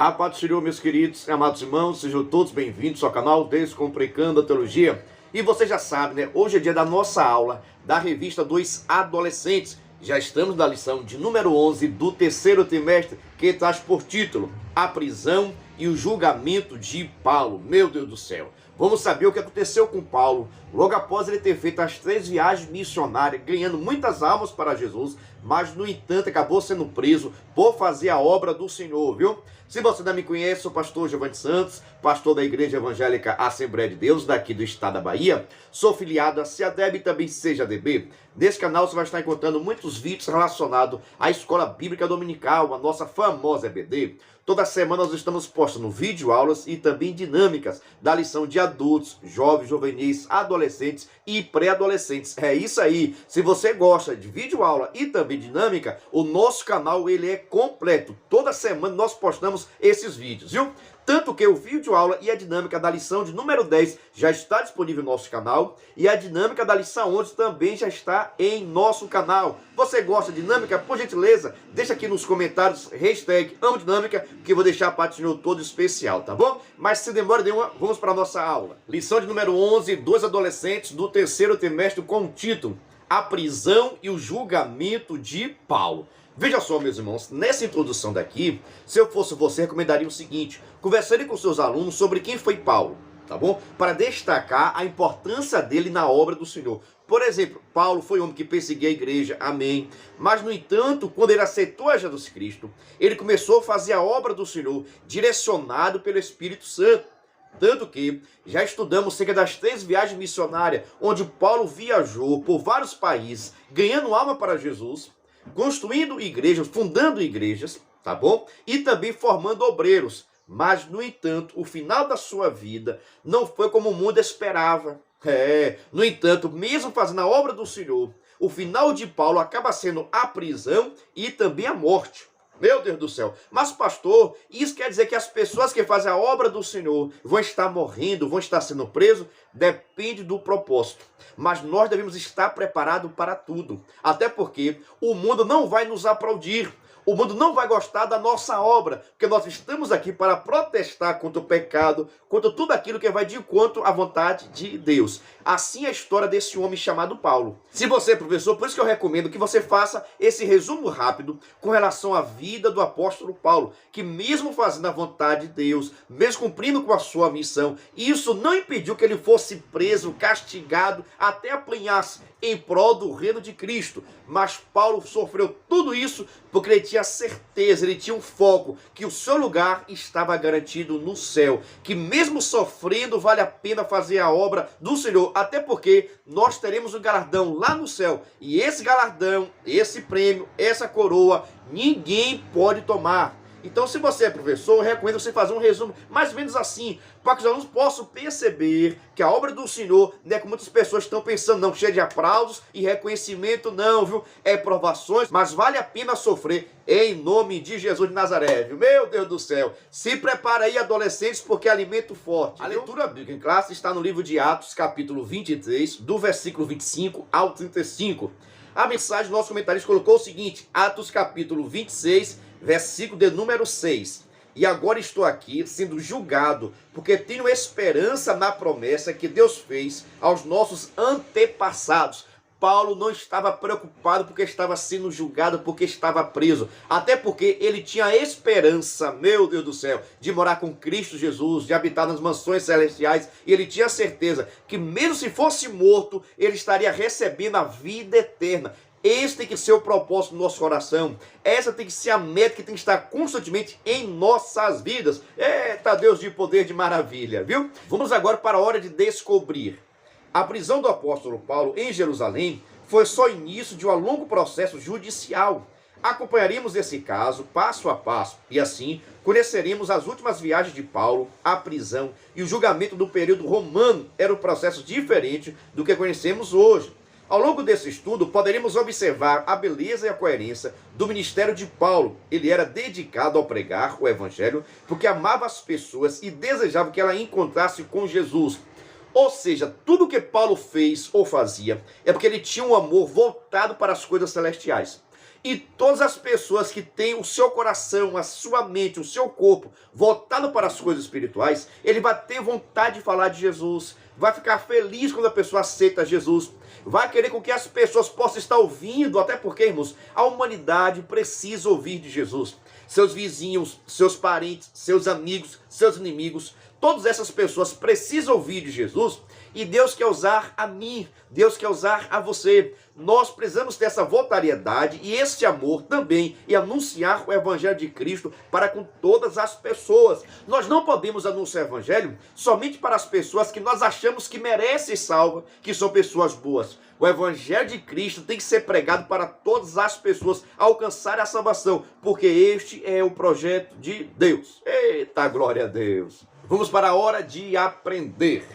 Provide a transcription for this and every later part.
A paz do Senhor, meus queridos e amados irmãos, sejam todos bem-vindos ao canal Descomplicando a Teologia. E você já sabe, né? Hoje é dia da nossa aula da revista dos adolescentes. Já estamos na lição de número 11 do terceiro trimestre, que traz por título A Prisão e o Julgamento de Paulo. Meu Deus do céu! Vamos saber o que aconteceu com Paulo, logo após ele ter feito as 3 viagens missionárias, ganhando muitas almas para Jesus, mas, no entanto, acabou sendo preso por fazer a obra do Senhor, viu? Se você não me conhece, sou o pastor Giovanni Santos, pastor da Igreja Evangélica Assembleia de Deus, daqui do estado da Bahia. Sou filiado a CEADEB e também CEJADB. Nesse canal você vai estar encontrando muitos vídeos relacionados à Escola Bíblica Dominical, a nossa famosa EBD. Toda semana nós estamos postando vídeo-aulas e também dinâmicas da lição de adultos, jovens, juvenis, adolescentes e pré-adolescentes. É isso aí. Se você gosta de vídeo-aula e também dinâmica, o nosso canal ele é completo. Toda semana nós postamos esses vídeos, viu? Tanto que o vídeo aula e a dinâmica da lição de número 10 já está disponível no nosso canal. E a dinâmica da lição 11 também já está em nosso canal. Você gosta de dinâmica? Por gentileza, deixa aqui nos comentários #AmoDinâmica, que eu vou deixar a parte de todo especial, tá bom? Mas sem demora nenhuma, vamos para a nossa aula. Lição de número 11, dois adolescentes do terceiro trimestre com o título A Prisão e o Julgamento de Paulo. Veja só, meus irmãos, nessa introdução daqui, se eu fosse você, recomendaria o seguinte: conversaria com seus alunos sobre quem foi Paulo, tá bom? Para destacar a importância dele na obra do Senhor. Por exemplo, Paulo foi um homem que perseguia a igreja, amém. Mas, no entanto, quando ele aceitou a Jesus Cristo, ele começou a fazer a obra do Senhor, direcionado pelo Espírito Santo. Tanto que já estudamos cerca das 3 viagens missionárias, onde Paulo viajou por vários países, ganhando alma para Jesus, construindo igrejas, fundando igrejas, tá bom? E também formando obreiros. Mas, no entanto, o final da sua vida não foi como o mundo esperava. No entanto, mesmo fazendo a obra do Senhor, o final de Paulo acaba sendo a prisão e também a morte. Meu Deus do céu. Mas, pastor, isso quer dizer que as pessoas que fazem a obra do Senhor vão estar morrendo, vão estar sendo presos? Depende do propósito. Mas nós devemos estar preparados para tudo. Até porque o mundo não vai nos aplaudir. O mundo não vai gostar da nossa obra, porque nós estamos aqui para protestar contra o pecado, contra tudo aquilo que vai de encontro à vontade de Deus. Assim é a história desse homem chamado Paulo. Se você é professor, por isso que eu recomendo que você faça esse resumo rápido com relação à vida do apóstolo Paulo, que mesmo fazendo a vontade de Deus, mesmo cumprindo com a sua missão, isso não impediu que ele fosse preso, castigado, até apanhasse em prol do reino de Cristo. Mas Paulo sofreu tudo isso porque ele tinha certeza, ele tinha um foco, que o seu lugar estava garantido no céu, que mesmo sofrendo vale a pena fazer a obra do Senhor, até porque nós teremos um galardão lá no céu, e esse galardão, esse prêmio, essa coroa, ninguém pode tomar. Então, se você é professor, eu recomendo você fazer um resumo mais ou menos assim, para que os alunos possam perceber que a obra do Senhor não é como muitas pessoas estão pensando, não, cheia de aplausos e reconhecimento, não, viu? É provações, mas vale a pena sofrer em nome de Jesus de Nazaré, viu? Meu Deus do céu! Se prepara aí, adolescentes, porque é alimento forte. A leitura bíblica em classe está no livro de Atos, capítulo 23, do versículo 25 ao 35. A mensagem do nosso comentarista colocou o seguinte: Atos, capítulo 26, versículo de número 6. E agora estou aqui sendo julgado, porque tenho esperança na promessa que Deus fez aos nossos antepassados. Paulo não estava preocupado porque estava sendo julgado, porque estava preso. Até porque ele tinha a esperança, meu Deus do céu, de morar com Cristo Jesus, de habitar nas mansões celestiais. E ele tinha certeza que mesmo se fosse morto, ele estaria recebendo a vida eterna. Esse tem que ser o propósito do nosso coração. Essa tem que ser a meta que tem que estar constantemente em nossas vidas. Eita Deus de poder, de maravilha, viu? Vamos agora para a hora de descobrir. A prisão do apóstolo Paulo em Jerusalém foi só o início de um longo processo judicial. Acompanharemos esse caso passo a passo e assim conheceremos as últimas viagens de Paulo, a prisão e o julgamento do período romano. Era um processo diferente do que conhecemos hoje. Ao longo desse estudo, poderemos observar a beleza e a coerência do ministério de Paulo. Ele era dedicado ao pregar o evangelho porque amava as pessoas e desejava que ela encontrasse com Jesus. Ou seja, tudo que Paulo fez ou fazia é porque ele tinha um amor voltado para as coisas celestiais. E todas as pessoas que têm o seu coração, a sua mente, o seu corpo voltado para as coisas espirituais, ele vai ter vontade de falar de Jesus, vai ficar feliz quando a pessoa aceita Jesus, vai querer com que as pessoas possam estar ouvindo, até porque, irmãos, a humanidade precisa ouvir de Jesus. Seus vizinhos, seus parentes, seus amigos, seus inimigos, todas essas pessoas precisam ouvir de Jesus. E Deus quer usar a mim, Deus quer usar a você. Nós precisamos ter essa voluntariedade e esse amor também e anunciar o Evangelho de Cristo para com todas as pessoas. Nós não podemos anunciar o Evangelho somente para as pessoas que nós achamos que merecem salva, que são pessoas boas. O Evangelho de Cristo tem que ser pregado para todas as pessoas alcançarem a salvação, porque este é o projeto de Deus. Eita, glória a Deus! Vamos para a hora de aprender.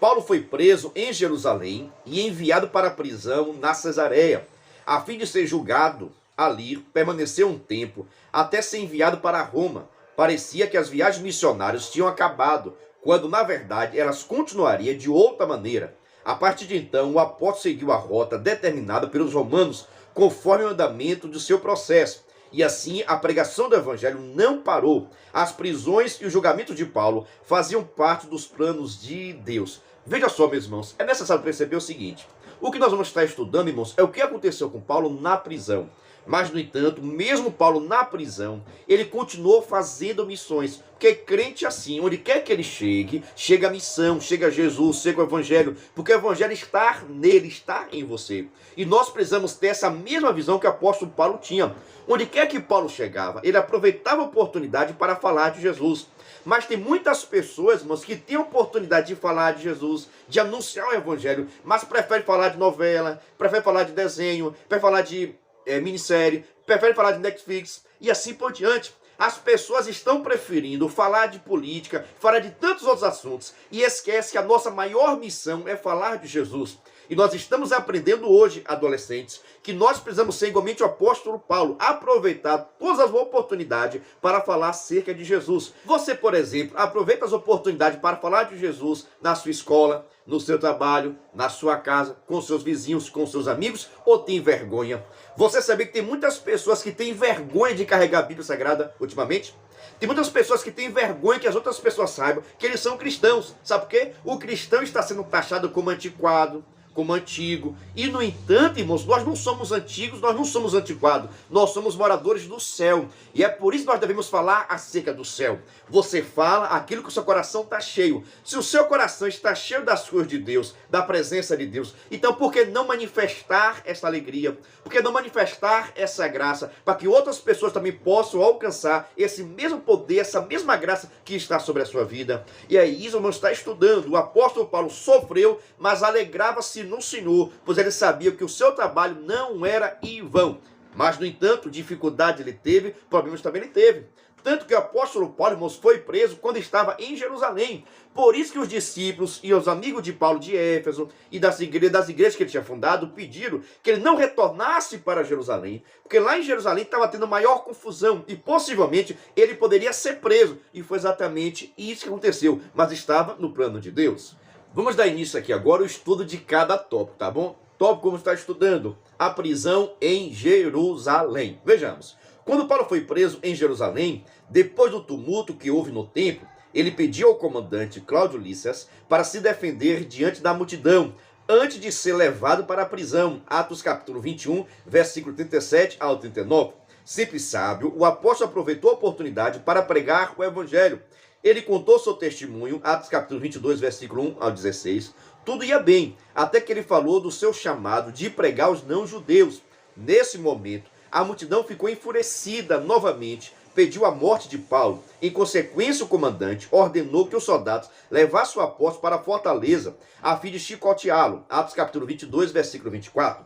Paulo foi preso em Jerusalém e enviado para a prisão na Cesareia, a fim de ser julgado ali, permaneceu um tempo, até ser enviado para Roma. Parecia que as viagens missionárias tinham acabado, quando na verdade elas continuariam de outra maneira. A partir de então, o apóstolo seguiu a rota determinada pelos romanos, conforme o andamento do seu processo. E assim a pregação do evangelho não parou. As prisões e o julgamento de Paulo faziam parte dos planos de Deus. Veja só, meus irmãos, é necessário perceber o seguinte: o que nós vamos estar estudando, irmãos, é o que aconteceu com Paulo na prisão. Mas, no entanto, mesmo Paulo na prisão, ele continuou fazendo missões. Porque crente assim, onde quer que ele chegue, chega a missão, chega Jesus, chega o evangelho. Porque o evangelho está nele, está em você. E nós precisamos ter essa mesma visão que o apóstolo Paulo tinha. Onde quer que Paulo chegava, ele aproveitava a oportunidade para falar de Jesus. Mas tem muitas pessoas, irmãos, que têm a oportunidade de falar de Jesus, de anunciar o evangelho, mas preferem falar de novela, preferem falar de desenho, preferem falar de minissérie, preferem falar de Netflix e assim por diante. As pessoas estão preferindo falar de política, falar de tantos outros assuntos e esquece que a nossa maior missão é falar de Jesus. E nós estamos aprendendo hoje, adolescentes, que nós precisamos ser igualmente o apóstolo Paulo, aproveitar todas as oportunidades para falar acerca de Jesus. Você, por exemplo, aproveita as oportunidades para falar de Jesus na sua escola, no seu trabalho, na sua casa, com seus vizinhos, com seus amigos, ou tem vergonha? Você sabia que tem muitas pessoas que têm vergonha de carregar a Bíblia Sagrada ultimamente? Tem muitas pessoas que têm vergonha que as outras pessoas saibam que eles são cristãos. Sabe por quê? O cristão está sendo taxado como antiquado, como antigo. E, no entanto, irmãos, nós não somos antigos, nós não somos antiquados. Nós somos moradores do céu. E é por isso que nós devemos falar acerca do céu. Você fala aquilo que o seu coração está cheio. Se o seu coração está cheio das coisas de Deus, da presença de Deus, então por que não manifestar essa alegria? Por que não manifestar essa graça? Para que outras pessoas também possam alcançar esse mesmo poder, essa mesma graça que está sobre a sua vida. E é isso que nós estamos estudando. O apóstolo Paulo sofreu, mas alegrava-se no Senhor, pois ele sabia que o seu trabalho não era em vão. Mas, no entanto, dificuldade ele teve, problemas também ele teve. Tanto que o apóstolo Paulo, irmãos, foi preso quando estava em Jerusalém. Por isso que os discípulos e os amigos de Paulo de Éfeso e das igrejas que ele tinha fundado pediram que ele não retornasse para Jerusalém, porque lá em Jerusalém estava tendo maior confusão e possivelmente ele poderia ser preso. E foi exatamente isso que aconteceu, mas estava no plano de Deus. Vamos dar início aqui agora ao estudo de cada tópico, tá bom? Tópico como está estudando: a prisão em Jerusalém. Vejamos. Quando Paulo foi preso em Jerusalém, depois do tumulto que houve no templo, ele pediu ao comandante Cláudio Lísias para se defender diante da multidão, antes de ser levado para a prisão. Atos capítulo 21, versículo 37 ao 39. Sempre sábio, o apóstolo aproveitou a oportunidade para pregar o evangelho. Ele contou seu testemunho, Atos capítulo 22, versículo 1 ao 16. Tudo ia bem, até que ele falou do seu chamado de pregar aos não-judeus. Nesse momento, a multidão ficou enfurecida novamente, pediu a morte de Paulo. Em consequência, o comandante ordenou que os soldados levassem o apóstolo para a fortaleza, a fim de chicoteá-lo. Atos capítulo 22, versículo 24.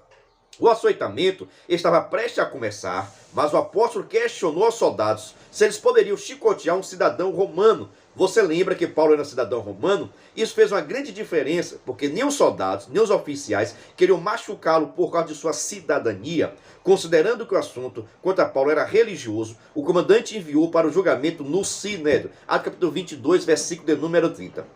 O açoitamento estava prestes a começar, mas o apóstolo questionou aos soldados se eles poderiam chicotear um cidadão romano. Você lembra que Paulo era cidadão romano? Isso fez uma grande diferença, porque nem os soldados, nem os oficiais queriam machucá-lo por causa de sua cidadania. Considerando que o assunto contra Paulo era religioso, o comandante enviou para o julgamento no Sinédrio. Atos capítulo 22, versículo de número 30.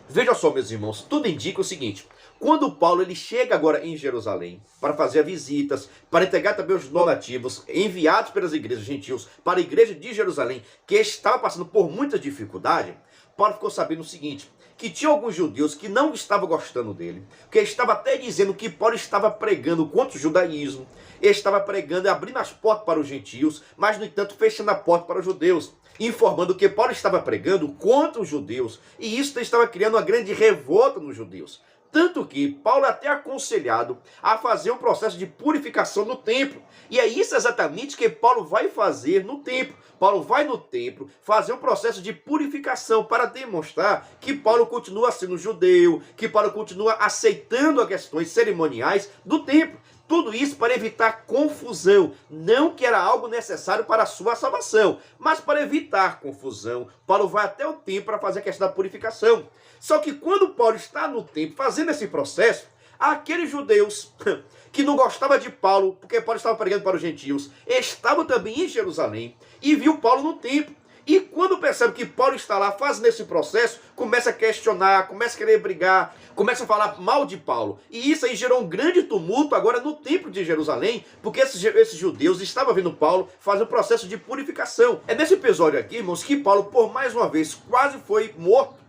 Veja só, meus irmãos, tudo indica o seguinte: Quando Paulo ele chega agora em Jerusalém para fazer visitas, para entregar também os donativos enviados pelas igrejas gentios para a igreja de Jerusalém, que estava passando por muita dificuldade, Paulo ficou sabendo o seguinte, que tinha alguns judeus que não estavam gostando dele, que estava até dizendo que Paulo estava pregando contra o judaísmo, estava pregando e abrindo as portas para os gentios, mas no entanto fechando a porta para os judeus, informando que Paulo estava pregando contra os judeus, e isso estava criando uma grande revolta nos judeus. Tanto que Paulo é até aconselhado a fazer um processo de purificação no templo. E é isso exatamente que Paulo vai fazer no templo. Paulo vai no templo fazer um processo de purificação para demonstrar que Paulo continua sendo judeu, que Paulo continua aceitando as questões cerimoniais do templo. Tudo isso para evitar confusão, não que era algo necessário para a sua salvação, mas para evitar confusão, Paulo vai até o templo para fazer a questão da purificação. Só que quando Paulo está no templo fazendo esse processo, aqueles judeus que não gostavam de Paulo, porque Paulo estava pregando para os gentios, estavam também em Jerusalém e viu Paulo no templo. E quando percebe que Paulo está lá fazendo esse processo, começa a questionar, começa a querer brigar, começa a falar mal de Paulo. E isso aí gerou um grande tumulto agora no templo de Jerusalém, porque esses judeus estavam vendo Paulo fazer o processo de purificação. É nesse episódio aqui, irmãos, que Paulo, por mais uma vez, quase foi morto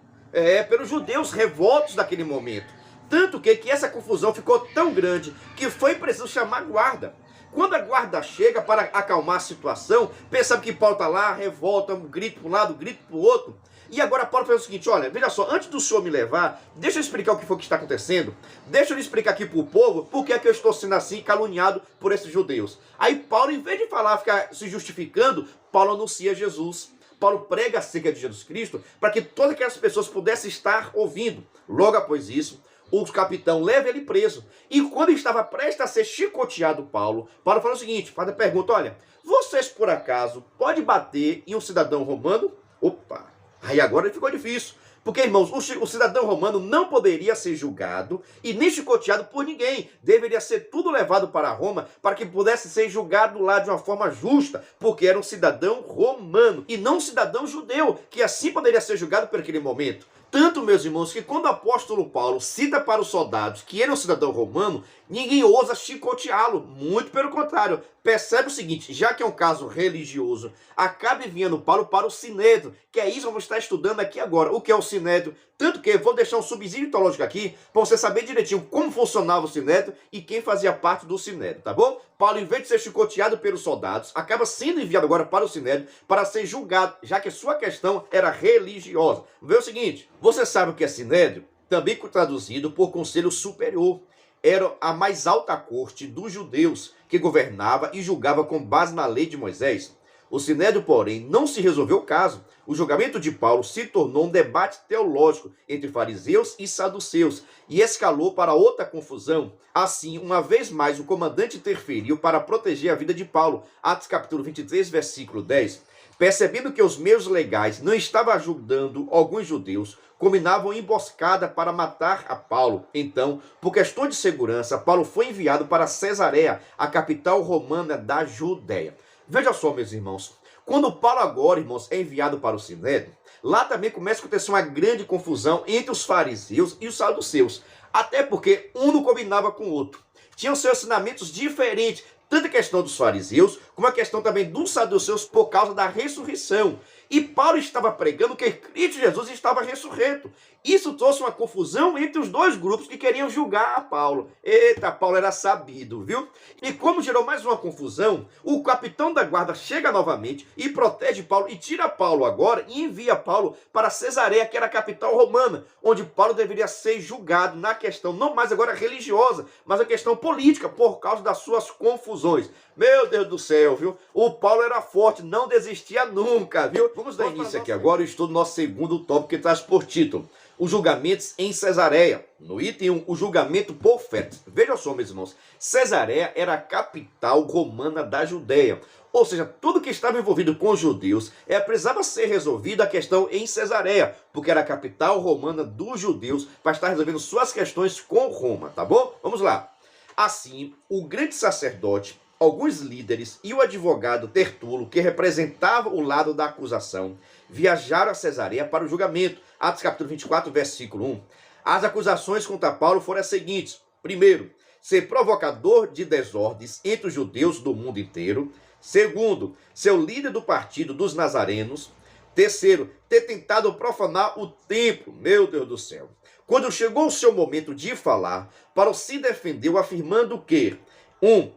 pelos judeus revoltos daquele momento. Tanto que essa confusão ficou tão grande que foi preciso chamar a guarda. Quando a guarda chega para acalmar a situação, percebe que Paulo está lá, revolta, um grito para um lado, um grito para o outro. E agora Paulo faz o seguinte, olha, veja só, antes do senhor me levar, deixa eu explicar o que foi que está acontecendo. Deixa eu explicar aqui para o povo por que é que eu estou sendo assim caluniado por esses judeus. Aí Paulo, em vez de falar, ficar se justificando, Paulo anuncia Jesus. Paulo prega acerca de Jesus Cristo para que todas aquelas pessoas pudessem estar ouvindo. Logo após isso, o capitão leva ele preso. E quando estava prestes a ser chicoteado Paulo fala o seguinte, faz a pergunta, olha, vocês por acaso podem bater em um cidadão romano? Opa, aí agora ficou difícil. Porque, irmãos, o cidadão romano não poderia ser julgado e nem chicoteado por ninguém. Deveria ser tudo levado para Roma para que pudesse ser julgado lá de uma forma justa, porque era um cidadão romano e não um cidadão judeu, que assim poderia ser julgado por aquele momento. Tanto, meus irmãos, que quando o apóstolo Paulo cita para os soldados que ele é um cidadão romano, ninguém ousa chicoteá-lo. Muito pelo contrário. Percebe o seguinte, já que é um caso religioso, acaba enviando Paulo para o Sinédrio, que é isso que vamos estar estudando aqui agora. O que é o Sinédrio? Tanto que vou deixar um subsídio teológico aqui, para você saber direitinho como funcionava o Sinédrio e quem fazia parte do Sinédrio, tá bom? Paulo, em vez de ser chicoteado pelos soldados, acaba sendo enviado agora para o Sinédrio para ser julgado, já que sua questão era religiosa. Vê o seguinte, você sabe o que é Sinédrio? Também traduzido por Conselho Superior. Era a mais alta corte dos judeus que governava e julgava com base na lei de Moisés. O Sinédrio, porém, não se resolveu o caso. O julgamento de Paulo se tornou um debate teológico entre fariseus e saduceus e escalou para outra confusão. Assim, uma vez mais, o comandante interferiu para proteger a vida de Paulo. Atos capítulo 23, versículo 10. Percebendo que os meios legais não estavam ajudando alguns judeus, combinavam emboscada para matar a Paulo. Então, por questão de segurança, Paulo foi enviado para Cesareia, a capital romana da Judéia. Veja só, meus irmãos, quando Paulo agora, irmãos, é enviado para o Sinédrio, lá também começa a acontecer uma grande confusão entre os fariseus e os saduceus, até porque um não combinava com o outro. Tinham seus ensinamentos diferentes, tanto a questão dos fariseus, como a questão também dos saduceus por causa da ressurreição. E Paulo estava pregando que Cristo Jesus estava ressurreto. Isso trouxe uma confusão entre os dois grupos que queriam julgar a Paulo. Eita, Paulo era sabido, viu? E como gerou mais uma confusão, o capitão da guarda chega novamente e protege Paulo e tira Paulo agora e envia Paulo para Cesareia, que era a capital romana, onde Paulo deveria ser julgado na questão não mais agora religiosa, mas a questão política, por causa das suas confusões. Meu Deus do céu, viu? O Paulo era forte, não desistia nunca, viu? Vamos dar início aqui agora ao estudo do nosso segundo tópico, que traz por título os julgamentos em Cesareia. No item 1, o julgamento por Félix. Veja só, meus irmãos, Cesareia era a capital romana da Judéia. Ou seja, tudo que estava envolvido com os judeus precisava ser resolvido a questão em Cesareia, porque era a capital romana dos judeus para estar resolvendo suas questões com Roma, tá bom? Vamos lá. Assim, o grande sacerdote, alguns líderes e o advogado Tertulo, que representava o lado da acusação, viajaram a Cesareia para o julgamento. Atos capítulo 24, versículo 1. As acusações contra Paulo foram as seguintes: primeiro, ser provocador de desordens entre os judeus do mundo inteiro. Segundo, ser o líder do partido dos nazarenos. Terceiro, ter tentado profanar o templo. Meu Deus do céu. Quando chegou o seu momento de falar, Paulo se defendeu afirmando que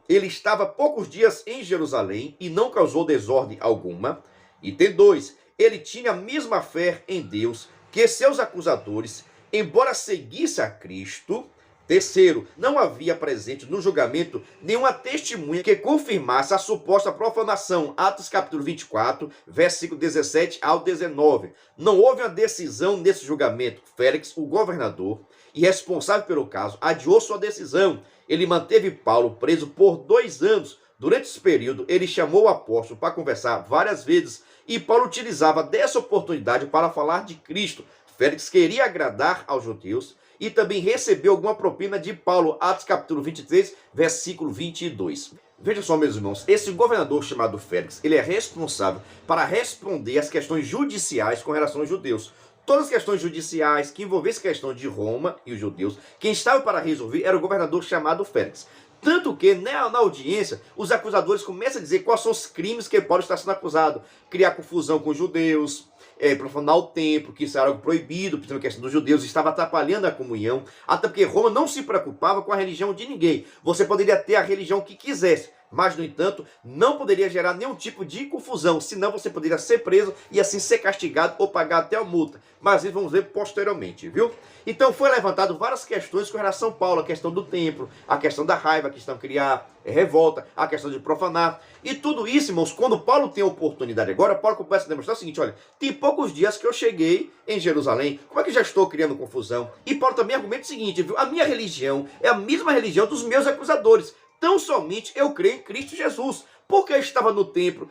ele estava há poucos dias em Jerusalém e não causou desordem alguma. Item 2, ele tinha a mesma fé em Deus que seus acusadores, embora seguisse a Cristo. Terceiro, não havia presente no julgamento nenhuma testemunha que confirmasse a suposta profanação. Atos capítulo 24, versículo 17 ao 19. Não houve uma decisão nesse julgamento. Félix, o governador e responsável pelo caso, adiou sua decisão. Ele manteve Paulo preso por 2 anos. Durante esse período, ele chamou o apóstolo para conversar várias vezes e Paulo utilizava dessa oportunidade para falar de Cristo. Félix queria agradar aos judeus e também recebeu alguma propina de Paulo. Atos capítulo 23, versículo 22. Veja só, meus irmãos, esse governador chamado Félix, ele é responsável para responder às questões judiciais com relação aos judeus. Todas as questões judiciais que envolvessem a questão de Roma e os judeus, quem estava para resolver era o governador chamado Félix. Tanto que, na audiência, os acusadores começam a dizer quais são os crimes que Paulo está sendo acusado. Criar confusão com os judeus, profanar o templo, que isso era algo proibido, porque a questão dos judeus estava atrapalhando a comunhão, até porque Roma não se preocupava com a religião de ninguém. Você poderia ter a religião que quisesse, mas, no entanto, não poderia gerar nenhum tipo de confusão, senão você poderia ser preso e assim ser castigado ou pagar até a multa. Mas isso vamos ver posteriormente, viu? Então foi levantado várias questões com relação a Paulo, a questão do templo, a questão da raiva, a questão de criar revolta, a questão de profanar. E tudo isso, irmãos, quando Paulo tem a oportunidade agora, Paulo começa a demonstrar o seguinte: olha, tem poucos dias que eu cheguei em Jerusalém, como é que já estou criando confusão? E Paulo também argumenta o seguinte, viu? A minha religião é a mesma religião dos meus acusadores. Tão somente eu creio em Cristo Jesus. Porque eu estava no templo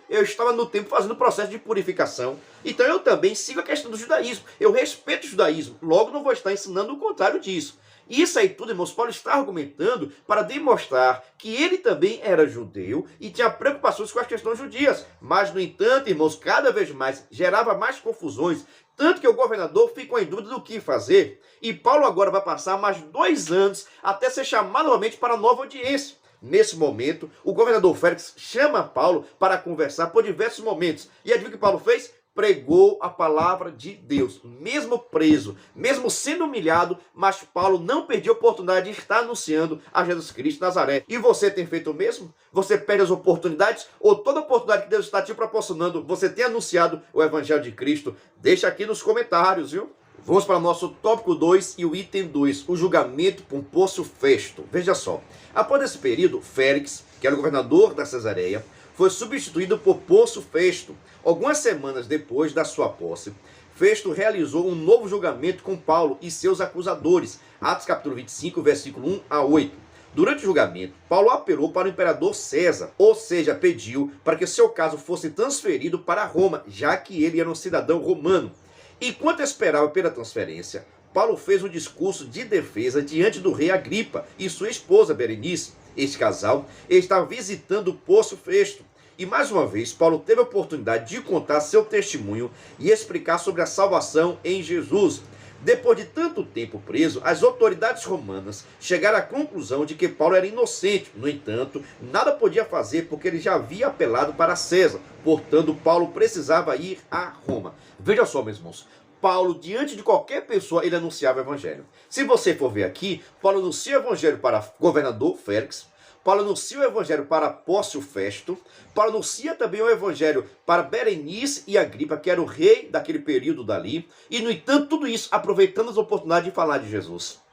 fazendo o processo de purificação. Então eu também sigo a questão do judaísmo. Eu respeito o judaísmo, logo não vou estar ensinando o contrário disso. Isso aí tudo, irmãos, Paulo está argumentando para demonstrar que ele também era judeu e tinha preocupações com as questões judias. Mas, no entanto, irmãos, cada vez mais gerava mais confusões, tanto que o governador ficou em dúvida do que fazer. E Paulo agora vai passar mais 2 anos até ser chamado novamente para nova audiência. Nesse momento, o governador Félix chama Paulo para conversar por diversos momentos. E adivinha o que Paulo fez? Pregou a palavra de Deus, mesmo preso, mesmo sendo humilhado, mas Paulo não perdeu a oportunidade de estar anunciando a Jesus Cristo de Nazaré. E você tem feito o mesmo? Você perde as oportunidades? Ou toda oportunidade que Deus está te proporcionando, você tem anunciado o Evangelho de Cristo? Deixa aqui nos comentários, viu? Vamos para o nosso tópico 2 e o item 2, o julgamento por Pórcio Festo. Veja só, após esse período, Félix, que era o governador da Cesareia, foi substituído por Pórcio Festo. Algumas semanas depois da sua posse, Festo realizou um novo julgamento com Paulo e seus acusadores. Atos capítulo 25, versículo 1 a 8. Durante o julgamento, Paulo apelou para o imperador César, ou seja, pediu para que seu caso fosse transferido para Roma, já que ele era um cidadão romano. Enquanto esperava pela transferência, Paulo fez um discurso de defesa diante do rei Agripa e sua esposa Berenice. Este casal estava visitando Pórcio Festo. E mais uma vez, Paulo teve a oportunidade de contar seu testemunho e explicar sobre a salvação em Jesus. Depois de tanto tempo preso, as autoridades romanas chegaram à conclusão de que Paulo era inocente. No entanto, nada podia fazer porque ele já havia apelado para César. Portanto, Paulo precisava ir a Roma. Veja só, meus irmãos. Paulo, diante de qualquer pessoa, ele anunciava o evangelho. Se você for ver aqui, Paulo anuncia o evangelho para governador Félix, Paulo anuncia o evangelho para Pórcio Festo, Paulo anuncia também o evangelho para Berenice e Agripa, que era o rei daquele período dali, e no entanto tudo isso aproveitando as oportunidades de falar de Jesus.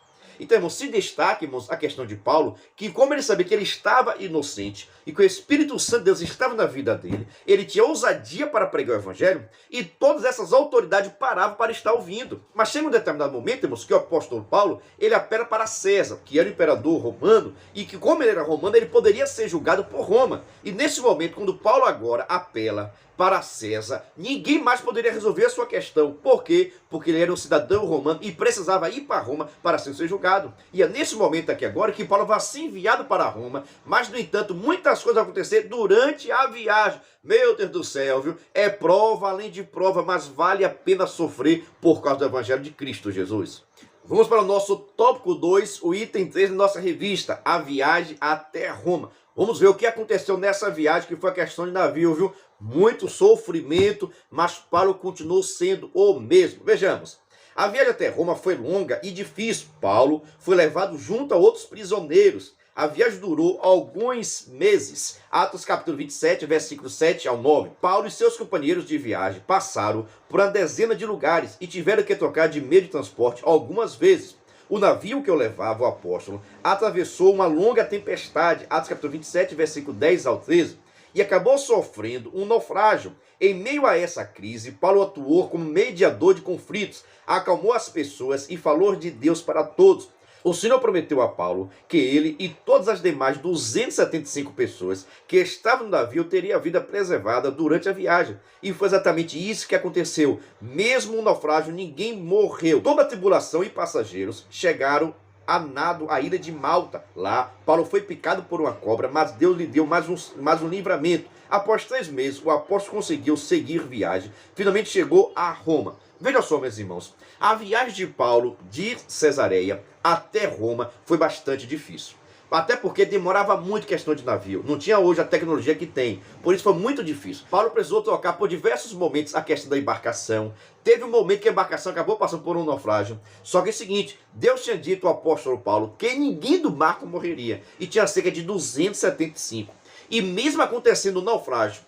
Então, irmãos, se destaca, irmãos, a questão de Paulo, que como ele sabia que ele estava inocente e que o Espírito Santo de Deus estava na vida dele, ele tinha ousadia para pregar o evangelho e todas essas autoridades paravam para estar ouvindo. Mas chega um determinado momento, irmãos, que o apóstolo Paulo, ele apela para César, que era o imperador romano, e que como ele era romano, ele poderia ser julgado por Roma. E nesse momento, quando Paulo agora apela para César, ninguém mais poderia resolver a sua questão. Por quê? Porque ele era um cidadão romano e precisava ir para Roma para ser julgado. E é nesse momento aqui agora que Paulo vai ser enviado para Roma, mas no entanto muitas coisas vão acontecer durante a viagem. Meu Deus do céu, viu? É prova além de prova, mas vale a pena sofrer por causa do evangelho de Cristo Jesus. Vamos para o nosso tópico 2, o item 3 da nossa revista, a viagem até Roma. Vamos ver o que aconteceu nessa viagem, que foi a questão de navio, viu? Muito sofrimento, mas Paulo continuou sendo o mesmo. Vejamos. A viagem até Roma foi longa e difícil. Paulo foi levado junto a outros prisioneiros. A viagem durou alguns meses. Atos capítulo 27, versículos 7 ao 9. Paulo e seus companheiros de viagem passaram por uma dezena de lugares e tiveram que trocar de meio de transporte algumas vezes. O navio que o levava, o apóstolo, atravessou uma longa tempestade. Atos capítulo 27, versículo 10 ao 13. E acabou sofrendo um naufrágio. Em meio a essa crise, Paulo atuou como mediador de conflitos, acalmou as pessoas e falou de Deus para todos. O Senhor prometeu a Paulo que ele e todas as demais 275 pessoas que estavam no navio teriam a vida preservada durante a viagem. E foi exatamente isso que aconteceu. Mesmo no naufrágio, ninguém morreu. Toda a tripulação e passageiros chegaram a nado à ilha de Malta. Lá, Paulo foi picado por uma cobra, mas Deus lhe deu mais um livramento. Após 3 meses, o apóstolo conseguiu seguir viagem. Finalmente chegou a Roma. Veja só, meus irmãos, a viagem de Paulo de Cesareia até Roma foi bastante difícil. Até porque demorava muito questão de navio. Não tinha hoje a tecnologia que tem. Por isso foi muito difícil. Paulo precisou trocar por diversos momentos a questão da embarcação. Teve um momento que a embarcação acabou passando por um naufrágio. Só que é o seguinte, Deus tinha dito ao apóstolo Paulo que ninguém do barco morreria. E tinha cerca de 275. E mesmo acontecendo o naufrágio,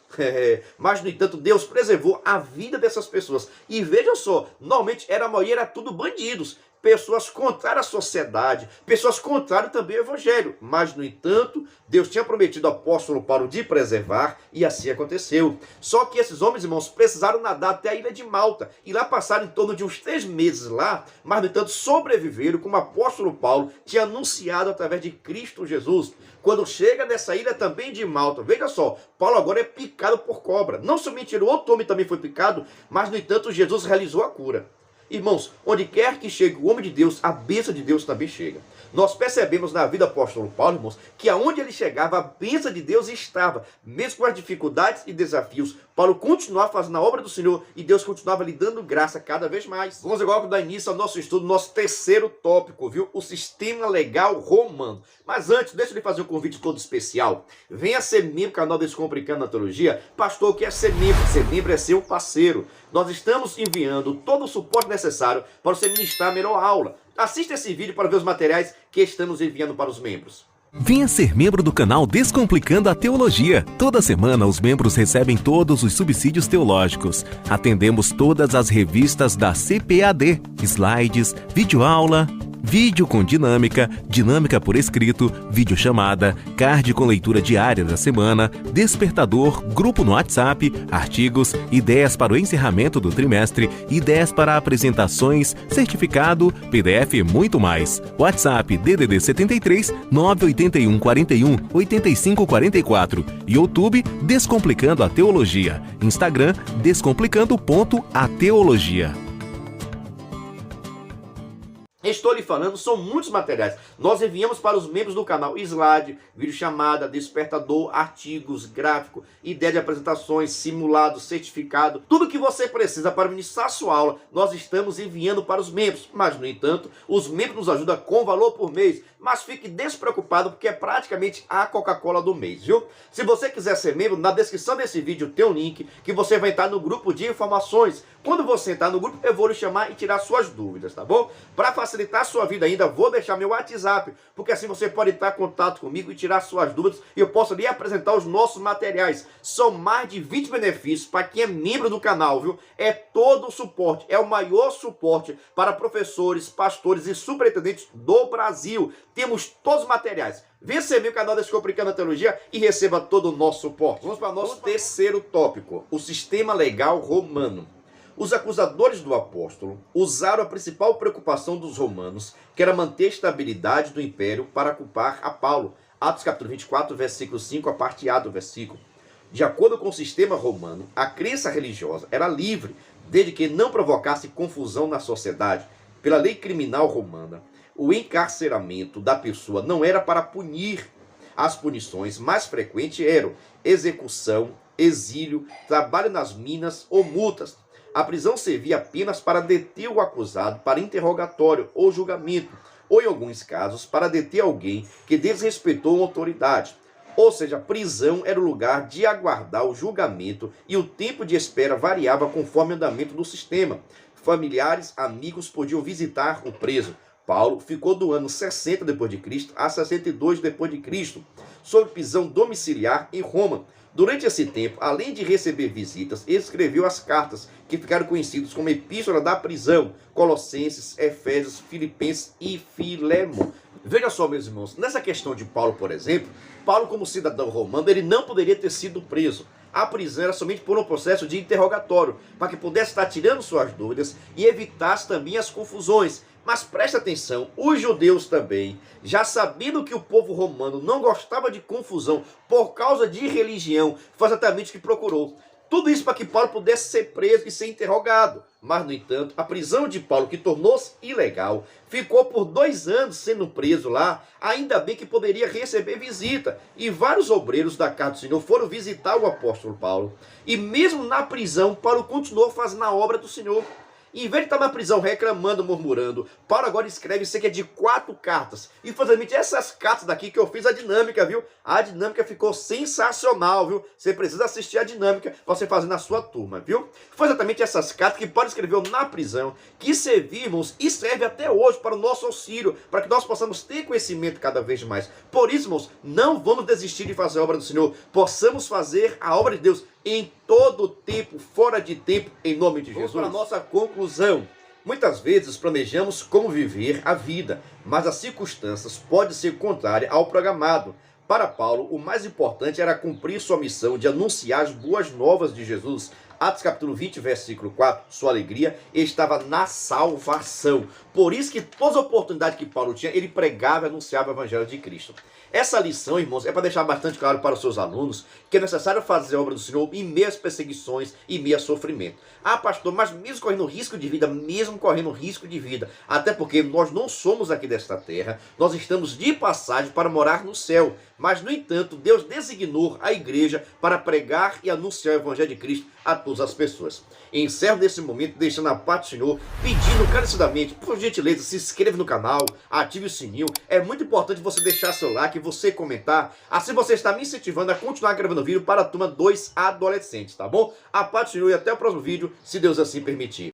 mas no entanto Deus preservou a vida dessas pessoas. E veja só, normalmente a maioria era tudo bandidos, pessoas contrárias à sociedade, pessoas contrárias também ao evangelho. Mas no entanto, Deus tinha prometido ao apóstolo Paulo de preservar e assim aconteceu. Só que esses homens, irmãos, precisaram nadar até a ilha de Malta e lá passaram em torno de uns 3 meses lá, mas no entanto sobreviveram como o apóstolo Paulo tinha anunciado através de Cristo Jesus. Quando chega nessa ilha também de Malta, veja só, Paulo agora é picado por cobra. Não somente o outro homem também foi picado, mas no entanto Jesus realizou a cura. Irmãos, onde quer que chegue o homem de Deus, a bênção de Deus também chega. Nós percebemos na vida do apóstolo Paulo, irmãos, que aonde ele chegava, a bênção de Deus estava. Mesmo com as dificuldades e desafios, Paulo continuava fazendo a obra do Senhor e Deus continuava lhe dando graça cada vez mais. Vamos agora dar início ao nosso estudo, nosso terceiro tópico, viu? O sistema legal romano. Mas antes, deixa eu lhe fazer um convite todo especial. Venha ser membro do canal Descomplicando a Teologia. Pastor, o que é ser membro? Ser membro é ser um parceiro. Nós estamos enviando todo o suporte necessário para você ministrar a melhor aula. Assista esse vídeo para ver os materiais que estamos enviando para os membros. Venha ser membro do canal Descomplicando a Teologia. Toda semana os membros recebem todos os subsídios teológicos. Atendemos todas as revistas da CPAD, slides, videoaula, vídeo com dinâmica, dinâmica por escrito, videochamada, card com leitura diária da semana, despertador, grupo no WhatsApp, artigos, ideias para o encerramento do trimestre, ideias para apresentações, certificado, PDF e muito mais. WhatsApp DDD 73 981 41 85 44. YouTube Descomplicando a Teologia. Instagram descomplicando.ateologia. Estou lhe falando, são muitos materiais. Nós enviamos para os membros do canal slide, videochamada, despertador, artigos, gráfico, ideia de apresentações, simulado, certificado. Tudo que você precisa para ministrar sua aula, nós estamos enviando para os membros. Mas, no entanto, os membros nos ajudam com valor por mês. Mas fique despreocupado porque é praticamente a Coca-Cola do mês, viu? Se você quiser ser membro, na descrição desse vídeo tem um link que você vai entrar no grupo de informações. Quando você entrar no grupo, eu vou lhe chamar e tirar suas dúvidas, tá bom? Para facilitar a sua vida ainda, vou deixar meu WhatsApp, porque assim você pode entrar em contato comigo e tirar suas dúvidas e eu posso lhe apresentar os nossos materiais. São mais de 20 benefícios para quem é membro do canal, viu? É todo o suporte, é o maior suporte para professores, pastores e superintendentes do Brasil. Temos todos os materiais. Venha ser meu canal Descomplicando a Teologia e receba todo o nosso suporte. Vamos para o nosso terceiro tópico, o sistema legal romano. Os acusadores do apóstolo usaram a principal preocupação dos romanos, que era manter a estabilidade do império, para culpar a Paulo. Atos capítulo 24, versículo 5, a parte A do versículo. De acordo com o sistema romano, a crença religiosa era livre, desde que não provocasse confusão na sociedade. Pela lei criminal romana, o encarceramento da pessoa não era para punir. As punições mais frequentes eram execução, exílio, trabalho nas minas ou multas. A prisão servia apenas para deter o acusado para interrogatório ou julgamento, ou em alguns casos para deter alguém que desrespeitou uma autoridade. Ou seja, a prisão era o lugar de aguardar o julgamento e o tempo de espera variava conforme o andamento do sistema. Familiares, amigos podiam visitar o preso. Paulo ficou do ano 60 d.C. a 62 d.C., sob prisão domiciliar em Roma. Durante esse tempo, além de receber visitas, escreveu as cartas que ficaram conhecidas como Epístola da Prisão, Colossenses, Efésios, Filipenses e Filemon. Veja só, meus irmãos, nessa questão de Paulo, por exemplo, Paulo, como cidadão romano, ele não poderia ter sido preso. A prisão era somente por um processo de interrogatório, para que pudesse estar tirando suas dúvidas e evitasse também as confusões. Mas presta atenção, os judeus também, já sabendo que o povo romano não gostava de confusão por causa de religião, foi exatamente o que procurou. Tudo isso para que Paulo pudesse ser preso e ser interrogado. Mas, no entanto, a prisão de Paulo, que tornou-se ilegal, ficou por 2 anos sendo preso lá, ainda bem que poderia receber visita. E vários obreiros da casa do Senhor foram visitar o apóstolo Paulo. E mesmo na prisão, Paulo continuou fazendo a obra do Senhor. Em vez de estar na prisão reclamando, murmurando, Paulo agora escreve cerca de 4 cartas. E foi exatamente essas cartas daqui que eu fiz a dinâmica, viu? A dinâmica ficou sensacional, viu? Você precisa assistir a dinâmica para você fazer na sua turma, viu? Foi exatamente essas cartas que Paulo escreveu na prisão, que servimos e serve até hoje para o nosso auxílio, para que nós possamos ter conhecimento cada vez mais. Por isso, irmãos, não vamos desistir de fazer a obra do Senhor. Possamos fazer a obra de Deus em todo tempo, fora de tempo, em nome de Jesus. Para a nossa conclusão, muitas vezes planejamos como viver a vida, mas as circunstâncias podem ser contrárias ao programado. Para Paulo, o mais importante era cumprir sua missão de anunciar as boas novas de Jesus. Atos capítulo 20, versículo 4, sua alegria estava na salvação. Por isso que todas as oportunidades que Paulo tinha, ele pregava e anunciava o evangelho de Cristo. Essa lição, irmãos, é para deixar bastante claro para os seus alunos que é necessário fazer a obra do Senhor em meio às perseguições e meio a sofrimento. Ah, pastor, mas mesmo correndo risco de vida, até porque nós não somos aqui desta terra, nós estamos de passagem para morar no céu. Mas, no entanto, Deus designou a igreja para pregar e anunciar o evangelho de Cristo a todas as pessoas. Encerro nesse momento deixando a paz do Senhor, pedindo encarecidamente, por gentileza, se inscreva no canal, ative o sininho. É muito importante você deixar seu like, você comentar. Assim você está me incentivando a continuar gravando vídeo para a turma dos adolescentes, tá bom? A paz do Senhor e até o próximo vídeo, se Deus assim permitir.